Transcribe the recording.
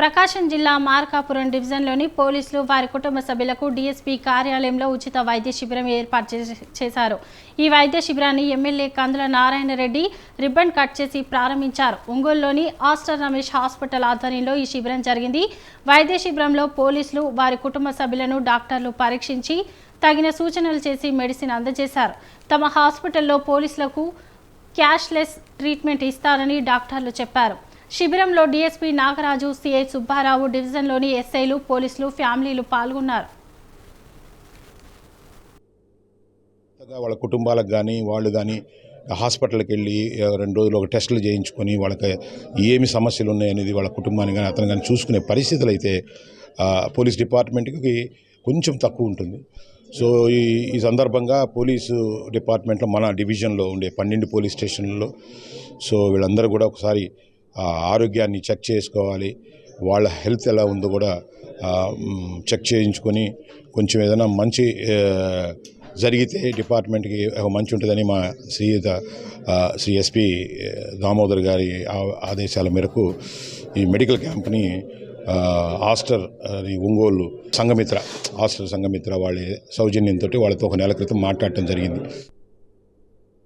ప్రకాశం జిల్లా మార్కాపురం డివిజన్లోని పోలీసులు వారి కుటుంబ సభ్యులకు డీఎస్పీ కార్యాలయంలో ఉచిత వైద్య శిబిరం ఏర్పాటు చేశారు. ఈ వైద్య శిబిరాన్ని ఎమ్మెల్యే కందుల నారాయణ రెడ్డి రిబ్బన్ కట్ చేసి ప్రారంభించారు. ఒంగోలులోని ఆస్టర్ రమేష్ హాస్పిటల్ ఆధ్వర్యంలో ఈ శిబిరం జరిగింది. వైద్య శిబిరంలో పోలీసులు వారి కుటుంబ సభ్యులను డాక్టర్లు పరీక్షించి తగిన సూచనలు చేసి మెడిసిన్ అందజేశారు. తమ హాస్పిటల్లో పోలీసులకు క్యాష్లెస్ ట్రీట్మెంట్ ఇస్తారని డాక్టర్లు చెప్పారు. శిబిరంలో డీఎస్పీ నాగరాజు, సిఐ సుబ్బారావు, డివిజన్లోని ఎస్ఐలు, పోలీసులు, ఫ్యామిలీలు పాల్గొన్నారు. వాళ్ళ కుటుంబాలకు కానీ వాళ్ళు కానీ హాస్పిటల్కి వెళ్ళి 2 రోజులు ఒక టెస్టులు చేయించుకొని వాళ్ళకి ఏమి సమస్యలు ఉన్నాయనేది వాళ్ళ కుటుంబాన్ని కానీ అతను కానీ చూసుకునే పరిస్థితులు అయితే పోలీస్ డిపార్ట్మెంట్కి కొంచెం తక్కువ ఉంటుంది. సో ఈ సందర్భంగా పోలీసు డిపార్ట్మెంట్లో మన డివిజన్లో ఉండే 12 పోలీస్ స్టేషన్లలో సో వీళ్ళందరూ కూడా ఒకసారి ఆరోగ్యాన్ని చెక్ చేసుకోవాలి. వాళ్ళ హెల్త్ ఎలా ఉందో కూడా చెక్ చేయించుకొని కొంచెం ఏదైనా మంచి జరిగితే డిపార్ట్మెంట్కి మంచి ఉంటుందని మా శ్రీ ఎస్పీ దామోదర్ గారి ఆదేశాల మేరకు ఈ మెడికల్ క్యాంప్ని ఆస్టర్ ఒంగోలు ఆస్టర్ సంఘమిత్ర వాళ్ళ సౌజన్యంతో వాళ్ళతో ఒక నెల క్రితం మాట్లాడటం జరిగింది.